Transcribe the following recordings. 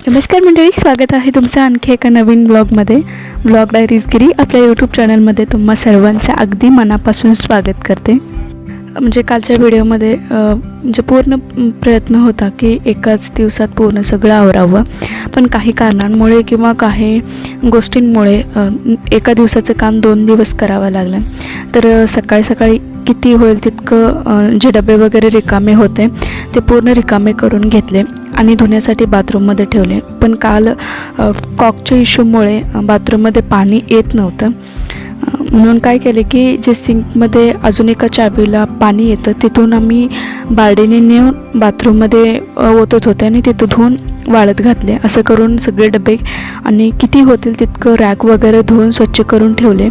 नमस्कार मंडळी, स्वागत आहे तुमचं आणखी एका नवीन ब्लॉगमध्ये. ब्लॉग डायरीजगिरी आपल्या यूट्यूब चॅनलमध्ये तुम्हा सर्वांचं अगदी मनापासून स्वागत करते. म्हणजे कालच्या व्हिडिओमध्ये म्हणजे पूर्ण प्रयत्न होता की एकाच दिवसात पूर्ण सगळं आवरावं, पण काही कारणांमुळे किंवा काही गोष्टींमुळे एका दिवसाचं काम 2 दिवस करावं लागलं. तर सकाळी सकाळी किती होईल तितकं जे डबे वगैरे रिकामे होते ते पूर्ण रिकामे करून घेतले आणि धुण्यासाठी बाथरूममध्ये ठेवले. पण काल कॉकच्या इश्यूमुळे बाथरूममध्ये पाणी येत नव्हतं, म्हणून काय केले की जे सिंकमध्ये अजून एका चावीला पाणी येतं तिथून आम्ही बाल्डीने नेऊन बाथरूममध्ये ओतत होते आणि तिथं धुवून वाळत घातले. असं करून सगळे डबे आणि किती होतील तितकं रॅक वगैरे धुवून स्वच्छ करून ठेवले.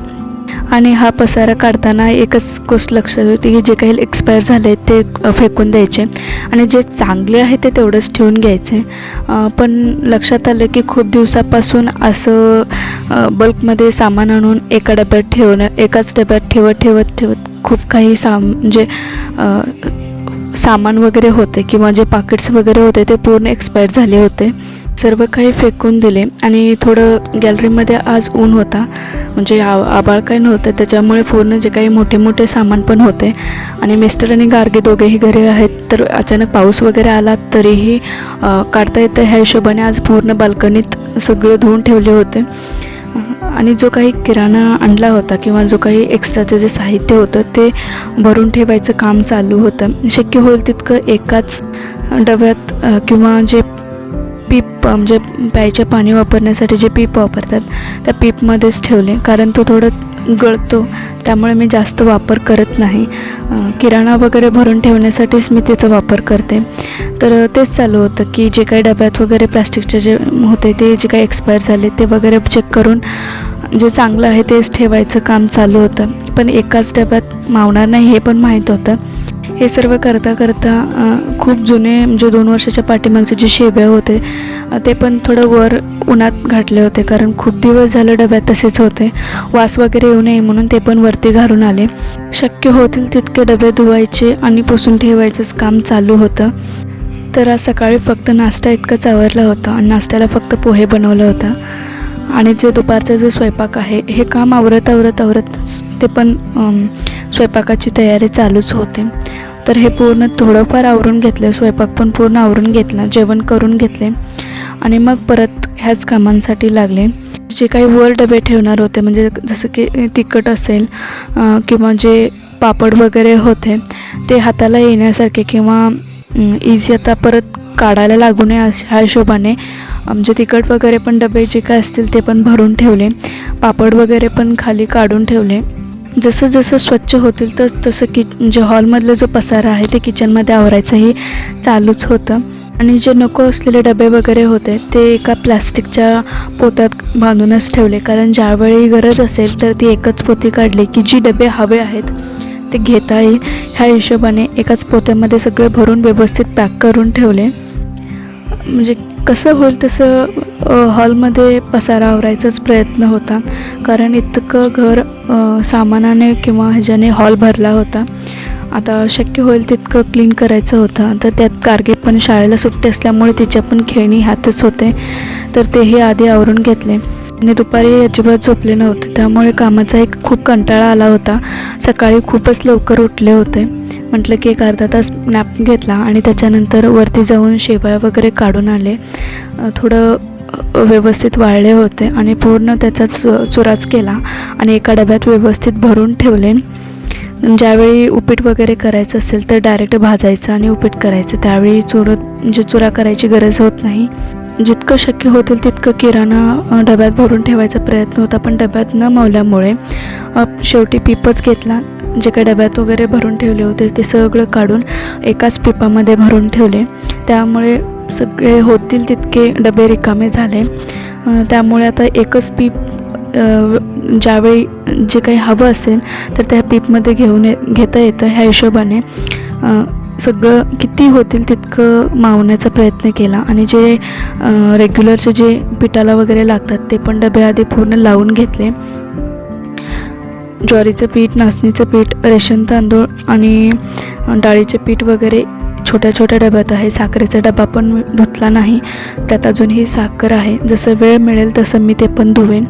आणि हा पसारा काढताना एकच गोष्ट लक्षात होती की जे काही एक्सपायर झाले ते फेकून द्यायचे आणि जे चांगले आहे ते तेवढंच ठेवून घ्यायचे. पण लक्षात आलं की खूप दिवसापासून असं बल्कमध्ये सामान आणून एका डब्यात ठेवणं, एकाच डब्यात ठेवत खूप काही म्हणजे सामान वगैरे होते किंवा जे पाकिट्स वगैरे होते ते पूर्ण एक्सपायर झाले होते. सर्व काही फेकून दिले आणि थोडं गॅलरीमध्ये आज ऊन होता, म्हणजे आभाळ काही नव्हतं, त्याच्यामुळे पूर्ण जे काही मोठे मोठे सामान पण होते. आणि मिस्टर आणि गार्गे दोघेही घरी आहेत, तर अचानक पाऊस वगैरे आला तरीही काढता येतं ह्या हिशोबाने आज पूर्ण बाल्कनीत सगळं धुवून ठेवले होते. आणि जो काही किराणा आणला होता किंवा जो काही एक्स्ट्राचं जे साहित्य होतं ते भरून ठेवायचं काम चालू होतं. शक्य होईल तितकं एकाच डब्यात किंवा जे पीप म्हणजे प्यायचे पाणी वापरण्यासाठी जे पीप वापरतात त्या पीपमध्येच ठेवले, कारण तो थोडं गळतो, त्यामुळे मी जास्त वापर करत नाही. किराणा वगैरे भरून ठेवण्यासाठीच मी त्याचा वापर करते. तर तेच चालू होतं की जे काही डब्यात वगैरे प्लास्टिकचे जे होते ते जे काही एक्सपायर झाले ते वगैरे चेक करून जे चांगलं आहे तेच ठेवायचं काम चालू होतं. पण एकाच डब्यात मावणार नाही हे पण माहीत होतं. हे सर्व करता खूप जुने म्हणजे 2 वर्षाच्या पाठीमागचे जे शेबे होते ते पण थोडं वर उन्हात घातले होते, कारण खूप दिवस झालं डब्यात तसेच होते. वास वगैरे येऊ नये म्हणून ते पण वरती घालून आले. शक्य होतील तितके डबे धुवायचे आणि पुसून ठेवायचंच काम चालू होतं. तर आज सकाळी फक्त नाश्ता इतकंच आवरला होता आणि नाश्त्याला फक्त पोहे बनवलं होतं. आणि जे दुपारचा जो स्वयंपाक आहे हे काम आवरतच ते पण स्वयंपाकाची तयारी चालूच होते. तर हे पूर्ण थोडंफार आवरून घेतलं, स्वयंपाक पण पूर्ण आवरून घेतला, जेवण करून घेतले आणि मग परत ह्याच कामांसाठी लागले. जे काही वर डबे ठेवणार होते, म्हणजे जसं की तिखट असेल किंवा जे पापड वगैरे होते ते हाताला येण्यासारखे किंवा इझी आता परत काढायला लागू नये ह्या हिशोबाने म्हणजे तिखट वगैरे पण डबे जे काय असतील ते पण भरून ठेवले. पापड वगैरे पण खाली काढून ठेवले. जसं जसं स्वच्छ होतील तसं म्हणजे हॉलमधलं जो पसारा आहे ते किचनमध्ये आवरायचंही चालूच होतं. आणि जे नको असलेले डबे वगैरे होते ते एका प्लॅस्टिकच्या पोत्यात बांधूनच ठेवले, कारण ज्यावेळी गरज असेल तर ती एकच पोती काढली की जी डबे हवे आहेत ते घेता येईल ह्या हिशोबाने एकाच पोत्यामध्ये सगळे भरून व्यवस्थित पॅक करून ठेवले. म्हणजे कसं होईल तसं हॉलमध्ये पसारा आवरायचाच प्रयत्न होता, कारण इतकं घर सामानाने किंवा ह्याच्याने हॉल भरला होता. आता शक्य होईल तितकं क्लीन करायचं होतं. तर त्यात गार्गे पण शाळेला सुट्टी असल्यामुळे तिच्या पण खेळणी ह्यातच होते, तर तेही आधी आवरून घेतले. आणि दुपारी अजिबात झोपले नव्हते, त्यामुळे कामाचा एक खूप कंटाळा आला होता. सकाळी खूपच लवकर उठले होते, म्हटलं की एक अर्धा तास नॅप घेतला आणि त्याच्यानंतर वरती जाऊन शेवया वगैरे काढून आले. थोडं व्यवस्थित वाळले होते आणि पूर्ण त्याचा चुराच केला आणि एका डब्यात व्यवस्थित भरून ठेवले. ज्यावेळी उपीट वगैरे करायचं असेल तर डायरेक्ट भाजायचं आणि उपीट करायचं, त्यावेळी म्हणजे चुरा करायची गरज होत नाही. जितकं शक्य होतील तितकं किराणा डब्यात भरून ठेवायचा प्रयत्न होता, पण डब्यात न मावल्यामुळे शेवटी पीपच घेतला. जे काही डब्यात वगैरे भरून ठेवले होते ते सगळं काढून एकाच पिपामध्ये भरून ठेवले. त्यामुळे सगळे होतील तितके डबे रिकामे झाले. त्यामुळे आता एकच पीप ज्यावेळी जे काही हवं असेल तर त्या पीपमध्ये घेता येतं ह्या हिशोबाने सगळं किती होतील तितकं मावण्याचा प्रयत्न केला. आणि जे रेग्युलरचे जे पिठाला वगैरे लागतात ते पण डबे आधी पूर्ण लावून घेतले. ज्वारीचं पीठ, नाचणीचं पीठ, रेशन तांदूळ आणि डाळीचे पीठ वगैरे छोट्या छोट्या डब्यात आहे. साखरेचा डबा पण धुतला नाही, त्यात अजूनही साखर आहे. जसं वेळ मिळेल तसं मी ते पण धुवेन.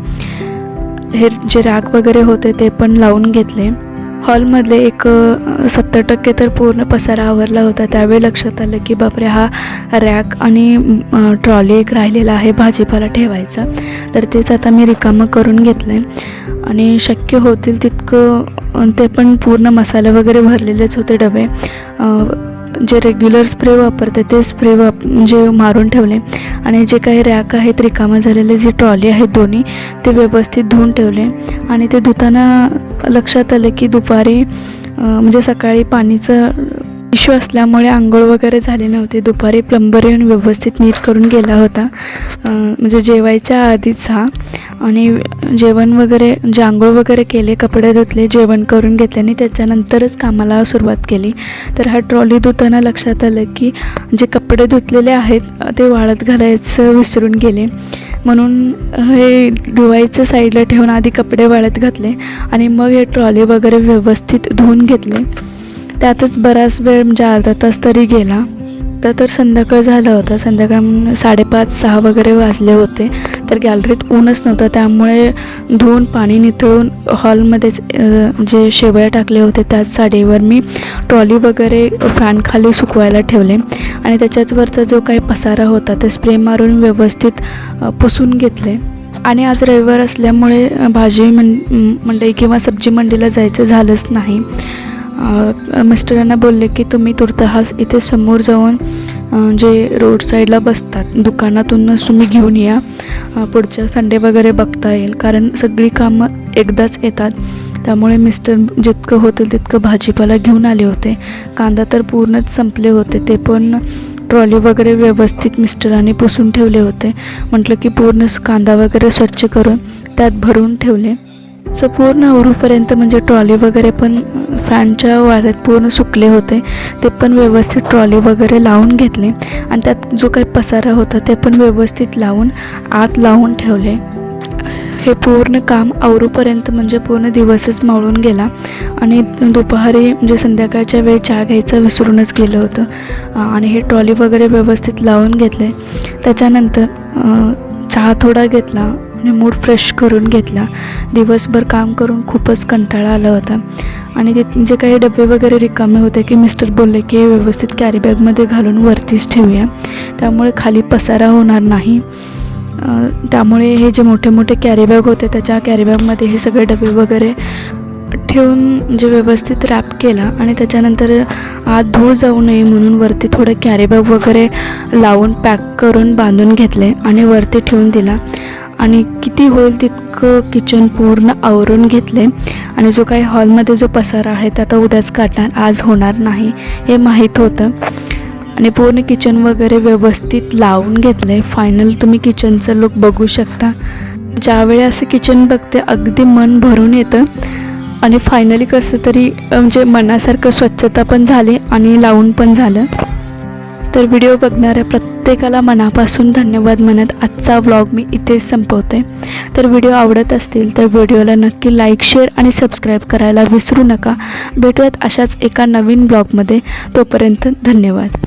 हे जे रॅक वगैरे होते ते पण लावून घेतले. हॉलमधले एक 70% तर पूर्ण पसारा आवरला होता. त्यावेळी लक्षात आलं की बापरे, हा रॅक आणि ट्रॉली एक राहिलेला आहे भाजीपाला ठेवायचा. तर तेच आता मी रिकामं करून घेतलं आहे आणि शक्य होतील तितकं ते पण पूर्ण मसाले वगैरे भरलेलेच होते डबे. जे रेग्युलर स्प्रे वापरते ते स्प्रे म्हणजे मारून ठेवले आणि जे काही रॅक आहेत रिकामं झालेले, जी ट्रॉली आहेत दोन्ही, ते व्यवस्थित धुवून ठेवले. आणि ते धुताना लक्षात आलं की दुपारी म्हणजे सकाळी पाणीचं इश्यू असल्यामुळे आंघोळ वगैरे झाली नव्हती. दुपारी प्लंबर येऊन व्यवस्थित नीट करून गेला होता, म्हणजे जेवायच्या आधीच हा. आणि जेवण वगैरे म्हणजे आंघोळ वगैरे केले, कपडे धुतले, जेवण करून घेतले आणि त्याच्यानंतरच कामाला सुरुवात केली. तर हा ट्रॉली धुताना लक्षात आलं की जे कपडे धुतलेले आहेत ते वाळत घालायचं विसरून गेले. म्हणून हे धुवायचं साईडला ठेवून आधी कपडे वाळत घातले आणि मग हे ट्रॉली वगैरे व्यवस्थित धुवून घेतले. त्यातच बराच वेळ म्हणजे अर्धा तास तरी गेला. तर संध्याकाळ झालं होतं. संध्याकाळ 5:30-6 वगैरे वाजले होते. तर गॅलरीत ऊनच नव्हतं, त्यामुळे धुवून पाणी निथळून हॉलमध्येच जे शेवया टाकले होते त्याच साडीवर मी ट्रॉली वगैरे फॅन खाली सुकवायला ठेवले आणि त्याच्याचवरचा जो काही पसारा होता ते स्प्रे मारून व्यवस्थित पुसून घेतले. आणि आज रविवार असल्यामुळे भाजी मंडई किंवा सब्जी मंडीला जायचं झालंच नाही. मिस्टरांना बोलले की तुम्ही तुर्तास इथे समोर जाऊन जे रोड साईडला बसतात दुकानातूनच तुम्ही घेऊन या, पुढच्या संडे वगैरे बघता येईल, कारण सगळी कामं एकदाच येतात. त्यामुळे मिस्टर जितकं होतं तितकं भाजीपाला घेऊन आले होते. कांदा तर पूर्णच संपले होते, ते पण ट्रॉली वगैरे व्यवस्थित मिस्टरांनी पुसून ठेवले होते. म्हटलं की पूर्ण कांदा वगैरे स्वच्छ करून त्यात भरून ठेवले. सो पूर्ण आवरूपर्यंत म्हणजे ट्रॉली वगैरे पण फॅनच्या वाऱ्यात पूर्ण सुकले होते. ते पण व्यवस्थित ट्रॉली वगैरे लावून घेतले आणि त्यात जो काही पसारा होता ते पण व्यवस्थित लावून आत लावून ठेवले. हे पूर्ण काम आवरूपर्यंत म्हणजे पूर्ण दिवसच मावळून गेला आणि दुपारी म्हणजे संध्याकाळच्या वेळी चहा घ्यायचं विसरूनच गेलं होतं. आणि हे ट्रॉली वगैरे व्यवस्थित लावून घेतले. त्याच्यानंतर चहा थोडा घेतला आणि मूड फ्रेश करून घेतला. दिवसभर काम करून खूपच कंटाळा आला होता आणि ते जे काही डबे वगैरे रिकामे होते की मिस्टर बोलले की व्यवस्थित कॅरीबॅगमध्ये घालून वरतीच ठेवूया, त्यामुळे खाली पसारा होणार नाही. त्यामुळे हे जे मोठे मोठे कॅरीबॅग होते त्याच्या कॅरीबॅगमध्ये हे सगळे डबे वगैरे ठेवून म्हणजे व्यवस्थित रॅप केला आणि त्याच्यानंतर आत धूळ जाऊ नये म्हणून वरती थोडं कॅरीबॅग वगैरे लावून पॅक करून बांधून घेतले आणि वरती ठेवून दिला. आणि किती होईल तितकं किचन पूर्ण आवरून घेतले आणि जो काही हॉलमध्ये जो पसारा आहे ते आता उद्याच काढणार, आज होणार नाही हे माहीत होतं. आणि पूर्ण किचन वगैरे व्यवस्थित लावून घेतलं आहे. फायनल तुम्ही किचनचं लुक बघू शकता. ज्यावेळी असं किचन बघते अगदी मन भरून येतं आणि फायनली कसं तरी म्हणजे मनासारखं स्वच्छता पण झाली आणि लावून पण झालं. तर व्हिडिओ बघणाऱ्या प्रत्येकाला मनापासून धन्यवाद म्हणत आजचा व्लॉग मी इथेच संपवते. तर व्हिडिओ आवडत असतील तर व्हिडिओला नक्की लाईक, शेअर आणि सबस्क्राईब करायला विसरू नका. भेटूयात अशाच एका नवीन व्लॉगमध्ये. तोपर्यंत धन्यवाद.